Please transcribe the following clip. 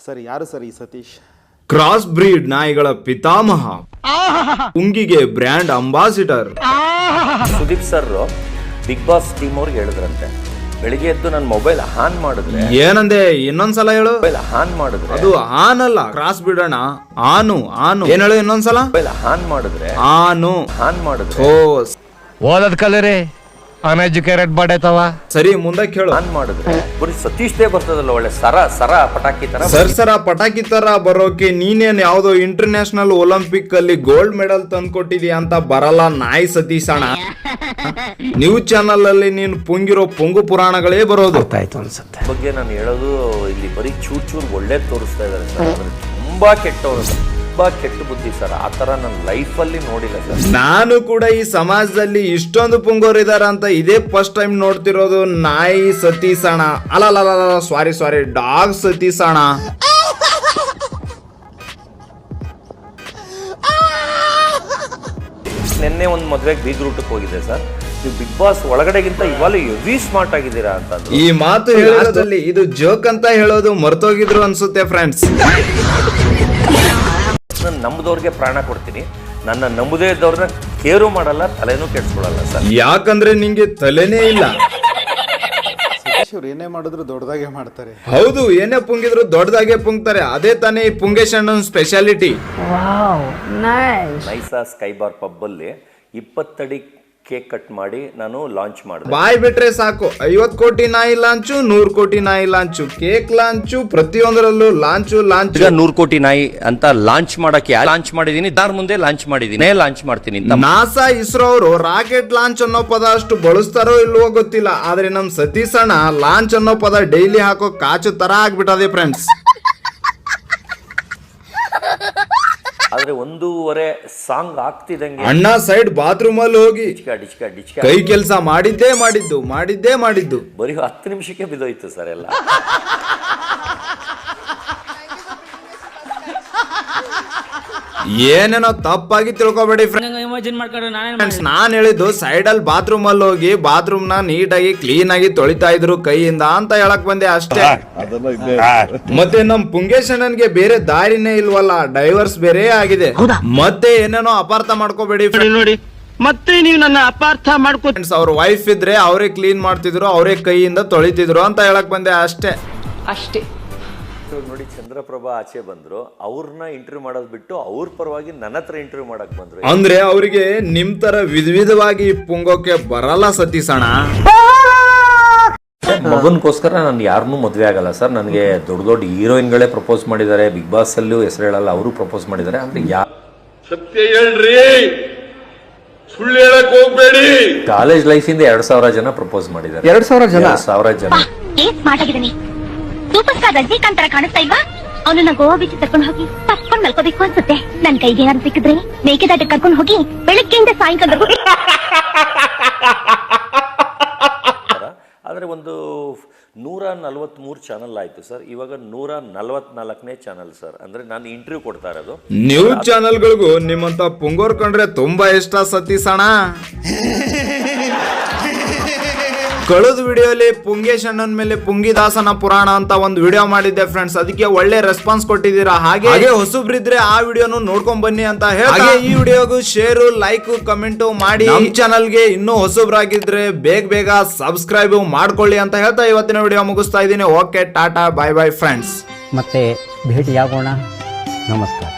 Sir ಯಾರು sir ಈ Satish? Cross breed ನಾಯಿಗಳ ಪಿತಾಮಹ, ಉಂಗಿಗೆ brand ambassador. Sudeep sir Bigg Boss team ಅವ್ರಿಗೆ ಹೇಳಿದ್ರಂತೆ, ಬೆಳಿಗ್ಗೆ ಎದ್ದು ನನ್ನ ಮೊಬೈಲ್ ಆನ್ ಮಾಡಿದ್ರೆ. ಏನಂದೆ? ಇನ್ನೊಂದ್ಸಲ ಹೇಳು. ಮೊಬೈಲ್ ಆನ್ ಮಾಡಿದ್ರೆ ಅದು ಆನ್ ಅಲ್ಲ, ಕ್ರಾಸ್ ಬಿಡೋಣ. ಆನು ಆನು ಏನ್ ಹೇಳು ಇನ್ನೊಂದ್ಸಲ. ಮೊಬೈಲ್ ಆನ್ ಮಾಡಿದ್ರೆ ಆನ್ ಮಾಡಿದ್ರೆ ಓದದ್ ಕಲರಿ ಅನ್ಎಜುಕೇಟೆಡ್ ಬಾಡೈತವ. ಸರಿ ಮುಂದೆ ಕೇಳು. ಆನ್ ಮಾಡಿದ್ರೆ ಬರೀ ಸತೀಶ್ ದೇ ಬರ್ತದಲ್ಲ, ಒಳ್ಳೆ ಸರ ಪಟಾಕಿ ತರ. ಸರ ಪಟಾಕಿ ತರ ಬರೋಕೆ ನೀನೇನ್ ಯಾವ್ದೋ ಇಂಟರ್ನ್ಯಾಷನಲ್ ಒಲಿಂಪಿಕ್ ಅಲ್ಲಿ ಗೋಲ್ಡ್ ಮೆಡಲ್ ತಂದ್ಕೊಟ್ಟಿದ್ಯಾ ಅಂತ ಬರಲ್ಲ ನಾಯಿ ಸತೀಶ್ ಅಣ್ಣ. ನ್ಯೂಸ್ ಚಾನಲ್ ಅಲ್ಲಿ ನೀನು ಪುಂಗಿರೋ ಪೊಂಗು ಪುರಾಣಗಳೇ ಬರೋದು. ಅನ್ಸುತ್ತೆ ಬಗ್ಗೆ ನಾನು ಹೇಳೋದು ಇಲ್ಲಿ ಬರೀ ಚೂರ್ ಒಳ್ಳೇದ್ ತೋರಿಸ್ತಾ ಇದಾರೆ ಸರ್. ಆದ್ರೆ ತುಂಬಾ ಕೆಟ್ಟವರು, ತುಂಬಾ ಕೆಟ್ಟ ಬುದ್ಧಿ ಸರ್. ಆ ತರ ನನ್ನ ಲೈಫ್ ಅಲ್ಲಿ ನೋಡಿಲ್ಲ ಸರ್. ನಾನು ಕೂಡ ಈ ಸಮಾಜದಲ್ಲಿ ಇಷ್ಟೊಂದು ಪುಂಗೋರಿದಾರ ಅಂತ ಇದೇ ಫಸ್ಟ್ ಟೈಮ್ ನೋಡ್ತಿರೋದು. ನಾಯಿ ಸತೀಶ್ ಅಣ್ಣ ಅಲ್ಲ, ಸಾರಿ ಡಾಗ್ ಸತೀಶ್ ಅಣ್ಣ. ನಿನ್ನೆ ಒಂದು ಮದ್ವೆಗೆ ಬೀಗ್ ರೂಟಕ್ಕೆ ಹೋಗಿದೆ ಸರ್. ನೀವು ಬಿಗ್ ಬಾಸ್ ಒಳಗಡೆಗಿಂತ ಇವಾಗ ಹೆವಿ ಸ್ಮಾರ್ಟ್ ಆಗಿದ್ದೀರಾ ಅಂತ ಈ ಮಾತು ಹೇಳೋದ್ರಲ್ಲಿ ಇದು ಜೋಕ್ ಅಂತ ಹೇಳೋದು ಮರ್ತೋಗಿದ್ರು ಅನ್ಸುತ್ತೆ ಫ್ರೆಂಡ್ಸ್. ನಾನು ನಂಬದವ್ರಿಗೆ ಪ್ರಾಣ ಕೊಡ್ತೀನಿ, ನನ್ನ ನಂಬದೇ ಇದ್ದವ್ರನ್ನ ಕೇರು ಮಾಡಲ್ಲ, ತಲೆನೂ ಕೆಡ್ಸ್ಕೊಳಲ್ಲ ಸರ್. ಯಾಕಂದ್ರೆ ನಿಂಗೆ ತಲೆನೇ ಇಲ್ಲ. ಸತೀಶ್ ಅವ್ರು ಏನೇ ಮಾಡಿದ್ರು ದೊಡ್ಡದಾಗೆ ಮಾಡ್ತಾರೆ. ಹೌದು, ಏನೇ ಪುಂಗಿದ್ರು ದೊಡ್ಡದಾಗೆ ಪುಂಗ್ತಾರೆ. ಅದೇ ತಾನೇ ಈ ಪುಂಗೇಶ್ ಅಣ್ಣನ ಸ್ಪೆಷಾಲಿಟಿ. ನೈಸಾ ಸ್ಕೈ ಬಾರ್ ಪಬ್ ಅಲ್ಲಿ 20 ಅಡಿ ಕೇಕ್ ಕಟ್ ಮಾಡಿ ನಾನು ಲಾಂಚ್ ಮಾಡಿದೆ. ಬಾಯ್ ಬಿಟ್ರೆ ಸಾಕು, 50 ಕೋಟಿ ನಾಯಿ ಲಾಂಚು, 100 ಕೋಟಿ ನಾಯಿ ಲಾಂಚು, ಕೇಕ್ ಲಾಂಚು, ಪ್ರತಿಯೊಂದರಲ್ಲೂ ಲಾಂಚು. ಈಗ 100 ಕೋಟಿ ನಾಯಿ ಅಂತ ಲಾಂಚ್ ಮಾಡಕ್ಕೆ ಲಾಂಚ್ ಮಾಡಿದೀನಿ, ದಾರ್ ಮುಂದೆ ಲಾಂಚ್ ಮಾಡಿದೀನಿ, ಲಾಂಚ್ ಮಾಡ್ತೀನಿ ಅಂತ. ನಾಸಾ ಇಸ್ರೋ ಅವರು ರಾಕೆಟ್ ಲಾಂಚ್ ಅನ್ನೋ ಪದ ಅಷ್ಟು ಬಳಸ್ತಾರೋ ಇಲ್ವೋ ಗೊತ್ತಿಲ್ಲ, ಆದ್ರೆ ನಮ್ ಸತೀಶ್ ಅಣ್ಣ ಲಾಂಚ್ ಅನ್ನೋ ಪದ ಡೈಲಿ ಹಾಕೋ ಕಾಚು ತರ ಆಗ್ಬಿಟ್ಟದೆ ಫ್ರೆಂಡ್ಸ್. ಆದ್ರೆ 1.5 ಸಾಂಗ್ ಆಗ್ತಿದಂಗೆ ಅಣ್ಣ ಸೈಡ್ ಬಾತ್ರೂಮ್ ಅಲ್ಲಿ ಹೋಗಿ ಡಿಚ್ಕ ಕೈ ಕೆಲಸ ಮಾಡಿದ್ದೇ ಮಾಡಿದ್ದು ಬರೀ 10 ನಿಮಿಷಕ್ಕೆ ಬಿದ್ದೋಯ್ತು ಸರ್ ಎಲ್ಲ. ಏನೇನೋ ತಪ್ಪಾಗಿ ತಿಳ್ಕೊಬೇಡಿ ಫ್ರೆಂಡ್ಸ್. ನಾನ್ ಹೇಳಿದ್ದು ಸೈಡ್ ಅಲ್ಲಿ ಬಾತ್ರೂಮ್ ಅಲ್ಲಿ ಹೋಗಿ ಬಾತ್ರೂಮ್ ನ ನೀಟಾಗಿ ಕ್ಲೀನ್ ಆಗಿ ತೊಳಿತಾ ಇದ್ರು ಕೈಯಿಂದ ಅಂತ ಹೇಳಕ್ ಬಂದೆ ಅಷ್ಟೇ. ಮತ್ತೆ ನಮ್ ಪುಂಗೇಶ್ ಅಣ್ಣನ್ಗೆ ಬೇರೆ ದಾರಿನೇ ಇಲ್ವಲ್ಲ, ಡೈವರ್ಸ್ ಬೇರೆ ಆಗಿದೆ. ಮತ್ತೆ ಏನೇನೋ ಅಪಾರ್ಥ ಮಾಡ್ಕೋಬೇಡಿ ನೋಡಿ, ಮತ್ತೆ ನೀವು ನನ್ನ ಅಪಾರ್ಥ ಮಾಡ್ಕೋ. ಅವ್ರ ವೈಫ್ ಇದ್ರೆ ಅವರೇ ಕ್ಲೀನ್ ಮಾಡ್ತಿದ್ರು, ಅವರೇ ಕೈಯಿಂದ ತೊಳಿತಿದ್ರು ಅಂತ ಹೇಳಕ್ ಬಂದೆ ಅಷ್ಟೇ. ನೋಡಿ, ಚಂದ್ರಪ್ರಭಾ ಆಚೆ ಬಂದ್ರು, ಅವ್ರನ್ನ ಇಂಟರ್ವ್ಯೂ ಮಾಡೋದ್ ಬಿಟ್ಟು ಅವ್ರ ಪರವಾಗಿ ನನ್ನ ಹತ್ರ ಇಂಟರ್ವ್ಯೂ ಮಾಡಕ್ ಬಂದ್ರು. ಅಂದ್ರೆ ಅವರಿಗೆ ನಿಮ್ ತರ ವಿಧವಾಗಿ ಪುಂಗೋಕೆ ಬರಲ್ಲ ಸತೀಶ್ ಅಣ್ಣ. ಮಗನ್ಗೋಸ್ಕರ ನಾನು ಯಾರನ್ನೂ ಮದ್ವೆ ಆಗಲ್ಲ ಸರ್. ನನಗೆ ದೊಡ್ಡ ಹೀರೋಯಿನ್ಗಳೇ ಪ್ರಪೋಸ್ ಮಾಡಿದ್ದಾರೆ, ಬಿಗ್ ಬಾಸ್ ಅಲ್ಲೂ ಹೆಸರು ಹೇಳಲ್ಲ, ಅವರು ಪ್ರಪೋಸ್ ಮಾಡಿದ್ದಾರೆ. ಅಂದ್ರೆ ಸತ್ಯ ಹೇಳ್ರಿ, ಸುಳ್ಳು ಹೇಳಕ್ ಹೋಗ್ಬೇಡಿ. ಕಾಲೇಜ್ ಲೈಫ್ ಇಂದ 2,000 ಜನ ಪ್ರಪೋಸ್ ಮಾಡಿದ್ದಾರೆ. 2,000 ಜನ. ಸೂಪರ್ ಸ್ಟಾರ್ ರಜನಿಕಾಂತ್ ತರ ಕಾಣಿಸ್ತಾ ಇಲ್ವಾ? ಅವನನ್ನ ಗೋವಾ ಬೀಚ್ ಕರ್ಕೊಂಡು ಹೋಗಿ ತಪ್ಕೊಂಡು ಮಲ್ಕೋಬೇಕು ಅನ್ಸುತ್ತೆ. ನನ್ ಕೈಗೆ ಏನಾದ್ರು ಸಿಕ್ಕಿದ್ರೆ ಮೇಕೆದಾಟ ಕರ್ಕೊಂಡು ಹೋಗಿ ಬೆಳಗ್ಗೆಯಿಂದ ಸಾಯಂಕಾಲದವರೆಗೂ. ಆದ್ರೆ ಒಂದು 143 ಚಾನಲ್ ಆಯ್ತು ಸರ್. ಇವಾಗ 144ನೇ ಚಾನಲ್ ಸರ್. ಅಂದ್ರೆ ನಾನು ಇಂಟರ್ವ್ಯೂ ಕೊಡ್ತಾ ಇರೋದು. ನ್ಯೂಸ್ ಚಾನಲ್ಗಳಿಗೂ ನಿಮ್ಮಂತ ಪುಂಗೋರ್ ಕಂಡ್ರೆ ತುಂಬಾ ಇಷ್ಟ ಸತೀಶ್ ಅಣ್ಣ. ಕಳೆದ ವಿಡಿಯೋಲಿ ಪುಂಗೇಶ್ ಅಣ್ಣನ ಮೇಲೆ ಪುಂಗಿದಾಸನ ಪುರಾಣ ಅಂತ ಒಂದು ವಿಡಿಯೋ ಮಾಡಿದ್ದೆ ಫ್ರೆಂಡ್ಸ್. ಅದಕ್ಕೆ ಒಳ್ಳೆ ರೆಸ್ಪಾನ್ಸ್ ಕೊಟ್ಟಿದ್ದೀರಾ. ಹಾಗೆ ಹೊಸಬ್ರಿದ್ರೆ ಆ ವಿಡಿಯೋನು ನೋಡ್ಕೊಂಡ್ ಬನ್ನಿ ಅಂತ ಹೇಳಿ ಈ ವಿಡಿಯೋಗೂ ಶೇರು, ಲೈಕ್, ಕಮೆಂಟ್ ಮಾಡಿ. ನಮ್ಮ ಚಾನಲ್ಗೆ ಇನ್ನೂ ಹೊಸಬ್ರಾಗಿದ್ರೆ ಬೇಗ ಸಬ್ಸ್ಕ್ರೈಬ್ ಮಾಡ್ಕೊಳ್ಳಿ ಅಂತ ಹೇಳ್ತಾ ಇವತ್ತಿನ ವಿಡಿಯೋ ಮುಗಿಸ್ತಾ ಇದ್ದೀನಿ. Okay, Tata, by friends. ಮತ್ತೆ ಭೇಟಿಯಾಗೋಣ. ನಮಸ್ಕಾರ.